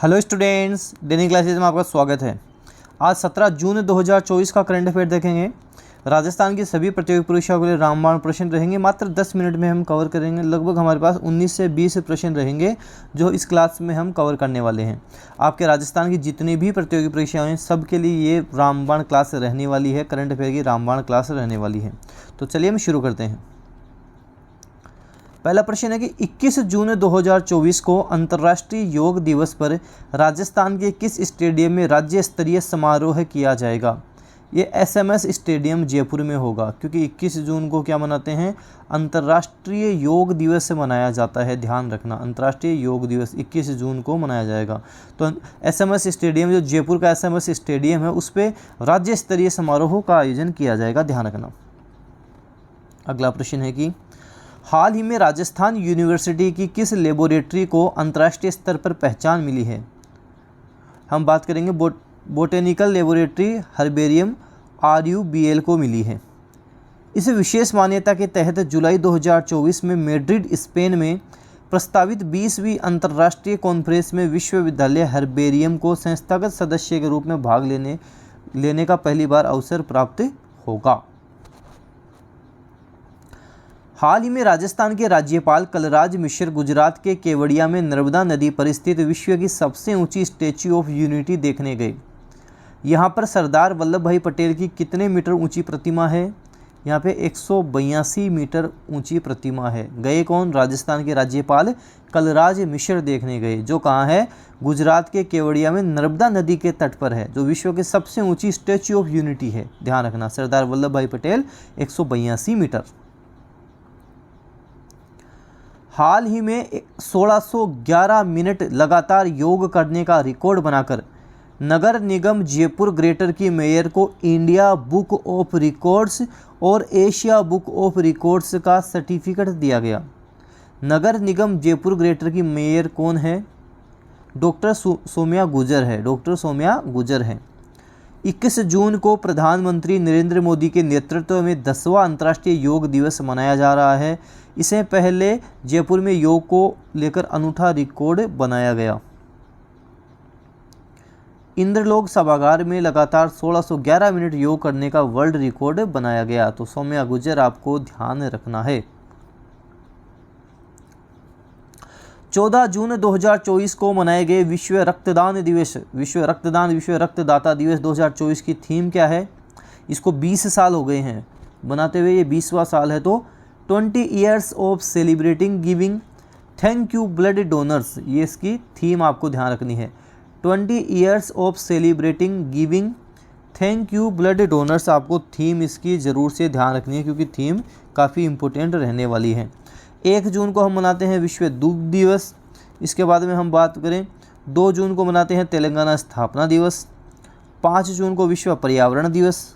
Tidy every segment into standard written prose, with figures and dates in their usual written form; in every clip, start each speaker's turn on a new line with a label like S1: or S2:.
S1: Hello students, daily classes में आपका स्वागत है। आज 17 जून 2024 का करंट अफेयर देखेंगे। राजस्थान की सभी प्रतियोगी परीक्षाओं के लिए रामबाण प्रश्न रहेंगे। मात्र 10 मिनट में हम कवर करेंगे। लगभग हमारे पास 19 से 20 प्रश्न रहेंगे जो इस क्लास में हम कवर करने वाले हैं। आपके राजस्थान की जितनी भी प्रतियोगी परीक्षाएं हैं सब के लिए ये रामबाण क्लास रहने वाली है। करंट अफेयर की रामबाण क्लास रहने वाली है। तो चलिए हम शुरू करते हैं। पहला प्रश्न है कि 21 जून 2024 को अंतर्राष्ट्रीय योग दिवस पर राजस्थान के किस स्टेडियम में राज्य स्तरीय समारोह किया जाएगा। ये SMS स्टेडियम जयपुर में होगा, क्योंकि 21 जून को क्या मनाते हैं, अंतर्राष्ट्रीय योग दिवस मनाया जाता है। ध्यान रखना, अंतर्राष्ट्रीय योग दिवस 21 जून को मनाया जाएगा। तो SMS स्टेडियम, जो जयपुर का SMS स्टेडियम है, उस पर राज्य स्तरीय समारोह का आयोजन किया जाएगा। ध्यान रखना। अगला प्रश्न है कि हाल ही में राजस्थान यूनिवर्सिटी की किस लेबोरेटरी को अंतर्राष्ट्रीय स्तर पर पहचान मिली है। हम बात करेंगे बोटेनिकल लेबोरेटरी हर्बेरियम RUBL को मिली है। इस विशेष मान्यता के तहत जुलाई 2024 में मैड्रिड स्पेन में प्रस्तावित 20वीं अंतर्राष्ट्रीय कॉन्फ्रेंस में विश्वविद्यालय हर्बेरियम को संस्थागत सदस्य के रूप में भाग लेने का पहली बार अवसर प्राप्त होगा। हाल ही में राजस्थान के राज्यपाल कलराज मिश्र गुजरात के केवड़िया में नर्मदा नदी पर स्थित विश्व की सबसे ऊंची स्टैच्यू ऑफ यूनिटी देखने गए। यहां पर सरदार वल्लभ भाई पटेल की कितने मीटर ऊंची प्रतिमा है। यहां पे 182 मीटर ऊंची प्रतिमा है। गए कौन? राजस्थान के राज्यपाल कलराज मिश्र देखने गए, जो कहाँ है, गुजरात के केवड़िया में नर्मदा नदी के तट पर है, जो विश्व की सबसे ऊँची स्टैच्यू ऑफ यूनिटी है। ध्यान रखना, सरदार वल्लभ भाई पटेल 182 मीटर। हाल ही में 1611 मिनट लगातार योग करने का रिकॉर्ड बनाकर नगर निगम जयपुर ग्रेटर की मेयर को इंडिया बुक ऑफ रिकॉर्ड्स और एशिया बुक ऑफ रिकॉर्ड्स का सर्टिफिकेट दिया गया। नगर निगम जयपुर ग्रेटर की मेयर कौन है? डॉक्टर सौम्या गुर्जर है। डॉक्टर सौम्या गुर्जर है। 21 जून को प्रधानमंत्री नरेंद्र मोदी के नेतृत्व में 10वां अंतर्राष्ट्रीय योग दिवस मनाया जा रहा है। इससे पहले जयपुर में योग को लेकर अनूठा रिकॉर्ड बनाया गया। इंद्रलोक सभागार में लगातार 1611 मिनट योग करने का वर्ल्ड रिकॉर्ड बनाया गया। तो सौम्या गुर्जर आपको ध्यान रखना है। 14 जून 2024 को मनाए गए विश्व रक्तदान दिवस, विश्व रक्तदाता दिवस 2024 की थीम क्या है? इसको 20 साल हो गए हैं बनाते हुए, ये 20वां साल है। तो 20 years of celebrating giving thank you blood donors, ये इसकी थीम आपको ध्यान रखनी है। 20 years of celebrating giving thank you blood donors, आपको थीम इसकी ज़रूर से ध्यान रखनी है, क्योंकि थीम काफ़ी इम्पोर्टेंट रहने वाली है। 1 जून को हम मनाते हैं विश्व दुग्ध दिवस। इसके बाद में हम बात करें, 2 जून को मनाते हैं तेलंगाना स्थापना दिवस। 5 जून को विश्व पर्यावरण दिवस।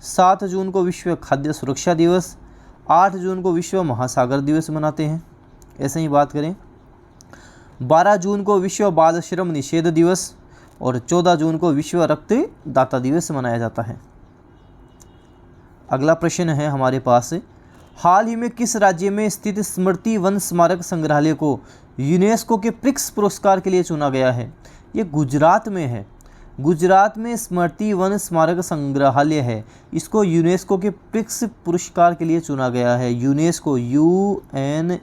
S1: 7 जून को विश्व खाद्य सुरक्षा दिवस। 8 जून को विश्व महासागर दिवस मनाते हैं। ऐसे ही बात करें, 12 जून को विश्व बाल श्रम निषेध दिवस और 14 जून को विश्व रक्तदाता दिवस मनाया जाता है। अगला प्रश्न है हमारे पास, हाल ही में किस राज्य में स्थित स्मृति वन स्मारक संग्रहालय को यूनेस्को के प्रिक्स पुरस्कार के लिए चुना गया है? ये गुजरात में है। गुजरात में स्मृति वन स्मारक संग्रहालय है। इसको यूनेस्को के प्रिक्स पुरस्कार के लिए चुना गया है। UNESCO, UNESCO,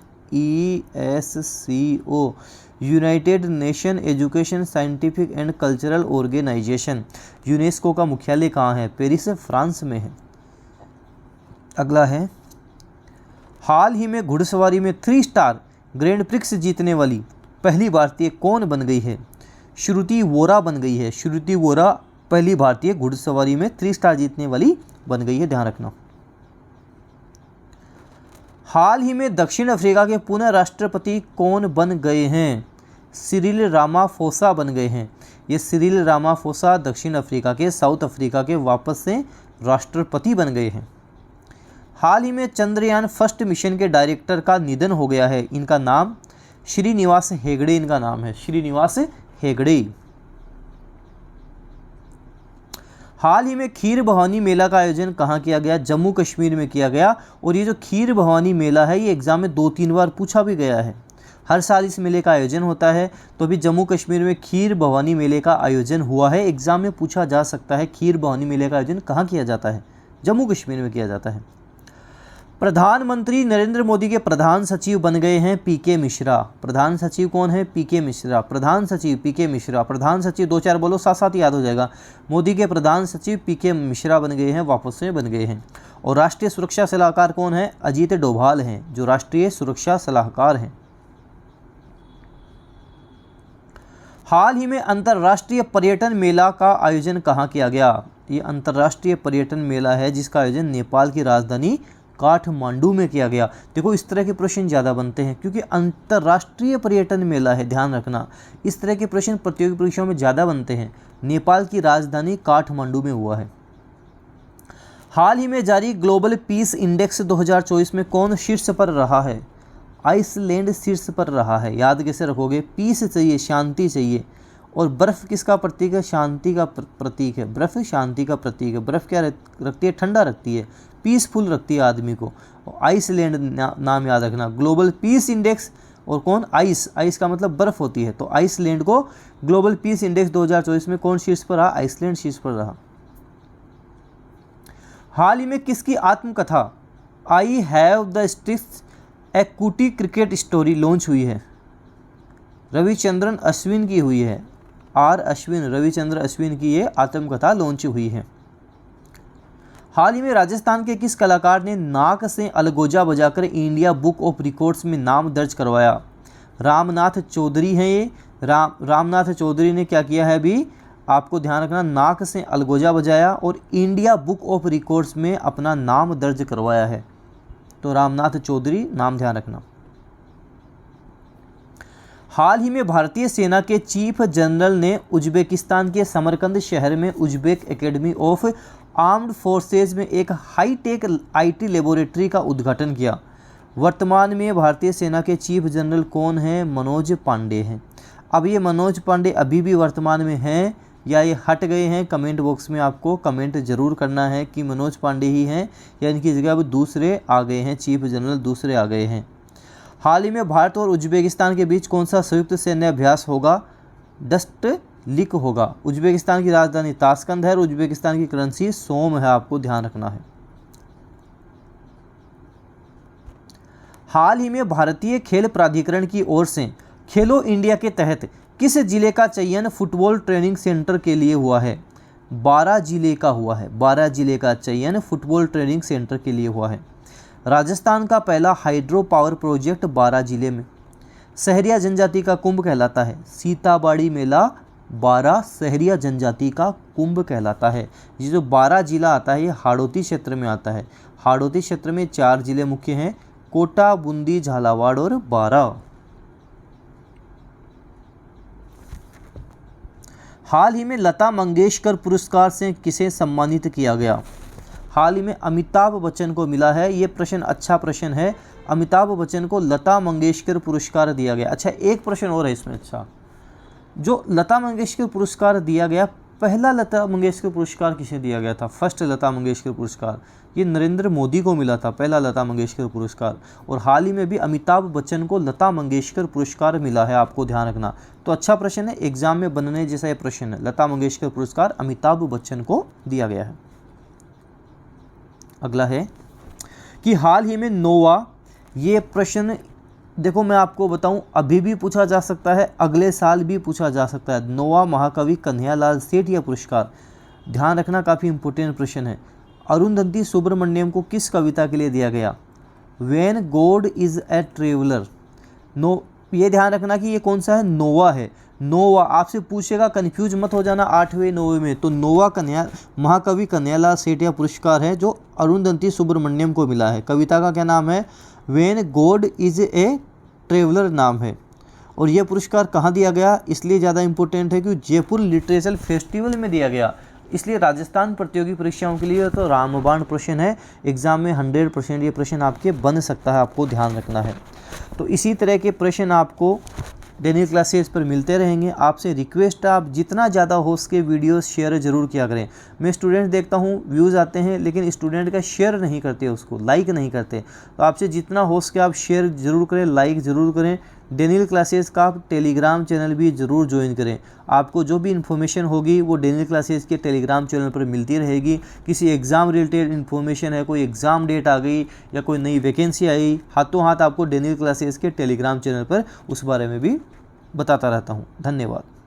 S1: United nation education scientific and cultural organisation. UNESCO का मुख्यालय कहाँ है? पेरिस, फ्रांस में है। अगला है, हाल ही में घुड़सवारी में 3 स्टार ग्रैंड प्रिक्स जीतने वाली पहली भारतीय कौन बन गई है? श्रुति वोरा बन गई है। श्रुति वोरा पहली भारतीय घुड़सवारी में 3 स्टार जीतने वाली बन गई है। ध्यान रखना। हाल ही में दक्षिण अफ्रीका के पुनः राष्ट्रपति कौन बन गए हैं? सिरिल रामाफोसा बन गए हैं। ये सिरिल रामाफोसा दक्षिण अफ्रीका के, साउथ अफ्रीका के वापस से राष्ट्रपति बन गए हैं। हाल ही में चंद्रयान फर्स्ट मिशन के डायरेक्टर का निधन हो गया है। इनका नाम श्रीनिवास हेगड़े, इनका नाम है श्रीनिवास हेगड़े। हाल ही में खीर भवानी मेला का आयोजन कहाँ किया गया? जम्मू कश्मीर में किया गया। और ये जो खीर भवानी मेला है, ये एग्जाम में 2-3 बार पूछा भी गया है। हर साल इस मेले का आयोजन होता है। तो अभी जम्मू कश्मीर में खीर भवानी मेले का आयोजन हुआ है। एग्जाम में पूछा जा सकता है खीर भवानी मेले का आयोजन कहाँ किया जाता है? जम्मू कश्मीर में किया जाता है। प्रधानमंत्री नरेंद्र मोदी के प्रधान सचिव बन गए हैं पीके मिश्रा। प्रधान सचिव कौन है? पीके मिश्रा। प्रधान सचिव पीके मिश्रा। प्रधान सचिव 2-4 बोलो, साथ साथ याद हो जाएगा। मोदी के प्रधान सचिव पीके मिश्रा बन गए हैं, वापस से बन गए हैं। और राष्ट्रीय सुरक्षा सलाहकार कौन है? अजीत डोभाल हैं, जो राष्ट्रीय सुरक्षा सलाहकार हैं। हाल ही में अंतर्राष्ट्रीय पर्यटन मेला का आयोजन कहाँ किया गया? ये अंतर्राष्ट्रीय पर्यटन मेला है जिसका आयोजन नेपाल की राजधानी काठमांडू में किया गया। देखो इस तरह के प्रश्न ज़्यादा बनते हैं क्योंकि अंतर्राष्ट्रीय पर्यटन मेला है, ध्यान रखना। इस तरह के प्रश्न प्रतियोगी परीक्षाओं में ज़्यादा बनते हैं। नेपाल की राजधानी काठमांडू में हुआ है। हाल ही में जारी ग्लोबल पीस इंडेक्स 2024 में कौन शीर्ष पर रहा है? आइसलैंड शीर्ष पर रहा है। याद कैसे रखोगे? पीस चाहिए, शांति चाहिए। और बर्फ़ किसका प्रतीक है? शांति का प्रतीक है। बर्फ़ शांति का प्रतीक है। बर्फ़ क्या रखती है? ठंडा रखती है, पीसफुल रखती है आदमी को। आइसलैंड नाम याद रखना। ग्लोबल पीस इंडेक्स, और कौन? आइस का मतलब बर्फ़ होती है। तो आइसलैंड को ग्लोबल पीस इंडेक्स 2024 में कौन शीर्ष पर रहा? आइसलैंड शीर्ष पर रहा। हाल ही में किसकी आत्मकथा आई हैव द स्टिक्स ए कुटी क्रिकेट स्टोरी लॉन्च हुई है? रविचंद्रन अश्विन की हुई है। रविचंद्र अश्विन की ये आत्मकथा लॉन्च हुई है। हाल ही में राजस्थान के किस कलाकार ने नाक से अलगोजा बजाकर इंडिया बुक ऑफ रिकॉर्ड्स में नाम दर्ज करवाया? रामनाथ चौधरी हैं ये। रामनाथ चौधरी ने क्या किया है? अभी आपको ध्यान रखना, नाक से अलगोजा बजाया और इंडिया बुक ऑफ रिकॉर्ड्स में अपना नाम दर्ज करवाया है। तो रामनाथ चौधरी नाम ध्यान रखना। हाल ही में भारतीय सेना के चीफ जनरल ने उज्बेकिस्तान के समरकंद शहर में Uzbek academy of armed forces में एक हाईटेक आईटी लेबोरेटरी का उद्घाटन किया। वर्तमान में भारतीय सेना के चीफ जनरल कौन है? मनोज पांडे हैं। अब ये मनोज पांडे अभी भी वर्तमान में हैं या ये हट गए हैं? कमेंट बॉक्स में आपको कमेंट जरूर करना है कि मनोज पांडे ही हैं या इनकी जगह अब दूसरे आ गए हैं, चीफ जनरल दूसरे आ गए हैं। हाल ही में भारत और उज्बेकिस्तान के बीच कौन सा संयुक्त सैन्य अभ्यास होगा? डस्ट लिक होगा। उज्बेकिस्तान की राजधानी ताशकंद है और उज्बेकिस्तान की करेंसी सोम है, आपको ध्यान रखना है। हाल ही में भारतीय खेल प्राधिकरण की ओर से खेलो इंडिया के तहत किस जिले का चयन फुटबॉल ट्रेनिंग सेंटर के लिए हुआ है? 12 जिले का हुआ है। 12 जिले का चयन फुटबॉल ट्रेनिंग सेंटर के लिए हुआ है। राजस्थान का पहला हाइड्रो पावर प्रोजेक्ट 12 जिले में। सहरिया जनजाति का कुंभ कहलाता है। सीताबाड़ी मेला 12 सहरिया जनजाति का कुंभ कहलाता है। ये जो 12 जिला आता है ये हाड़ौती क्षेत्र में आता है। हाड़ौती क्षेत्र में 4 जिले मुख्य हैं, कोटा, बूंदी, झालावाड़ और बारां। हाल ही में लता मंगेशकर पुरस्कार से किसे सम्मानित किया गया? हाल ही में अमिताभ बच्चन को मिला है। ये प्रश्न अच्छा प्रश्न है। अमिताभ बच्चन को लता मंगेशकर पुरस्कार दिया गया। अच्छा, एक प्रश्न और है इसमें। अच्छा, जो लता मंगेशकर पुरस्कार दिया गया, पहला लता मंगेशकर पुरस्कार किसे दिया गया था? फर्स्ट लता मंगेशकर पुरस्कार ये नरेंद्र मोदी को मिला था, पहला लता मंगेशकर पुरस्कार। और हाल ही में भी अमिताभ बच्चन को लता मंगेशकर पुरस्कार मिला है, आपको ध्यान रखना। तो अच्छा प्रश्न है, एग्जाम में बनने जैसा ये प्रश्न है। लता मंगेशकर पुरस्कार अमिताभ बच्चन को दिया गया है। अगला है कि हाल ही में नोवा, ये प्रश्न देखो मैं आपको बताऊं अभी भी पूछा जा सकता है, अगले साल भी पूछा जा सकता है। नोवा महाकवि कन्हैयालाल सेठिया पुरस्कार, ध्यान रखना, काफ़ी इंपॉर्टेंट प्रश्न है। अरुंधति सुब्रमण्यम को किस कविता के लिए दिया गया? When God is a traveller. ये ध्यान रखना कि ये कौन सा है? नोवा है। नोवा आपसे पूछेगा, कंफ्यूज मत हो जाना 8वें 9वें में। तो नोवा महाकवि कन्हैयालाल सेठिया पुरस्कार है जो अरुंधति सुब्रमण्यम को मिला है। कविता का क्या नाम है? When God is a traveller नाम है। और यह पुरस्कार कहाँ दिया गया? इसलिए ज़्यादा इंपॉर्टेंट है कि जयपुर लिटरेचर फेस्टिवल में दिया गया। इसलिए राजस्थान प्रतियोगी परीक्षाओं के लिए तो रामबाण प्रश्न है। एग्जाम में 100% ये प्रश्न आपके बन सकता है, आपको ध्यान रखना है। तो इसी तरह के प्रश्न आपको डेली क्लासेस पर मिलते रहेंगे। आपसे रिक्वेस्ट है, आप जितना ज़्यादा हो सके वीडियोस शेयर ज़रूर किया करें। मैं स्टूडेंट देखता हूँ व्यूज़ आते हैं लेकिन स्टूडेंट का शेयर नहीं करते, उसको लाइक नहीं करते। तो आपसे जितना हो सके आप शेयर ज़रूर करें, लाइक ज़रूर करें, डेनियल क्लासेस का आप टेलीग्राम चैनल भी ज़रूर ज्वाइन करें। आपको जो भी इन्फॉर्मेशन होगी वो डेनियल क्लासेस के टेलीग्राम चैनल पर मिलती रहेगी। किसी एग्ज़ाम रिलेटेड इन्फॉर्मेशन है, कोई एग्ज़ाम डेट आ गई या कोई नई वैकेंसी आई, हाथों हाथ आपको डेनियल क्लासेस के टेलीग्राम चैनल पर उस बारे में भी बताता रहता हूँ। धन्यवाद।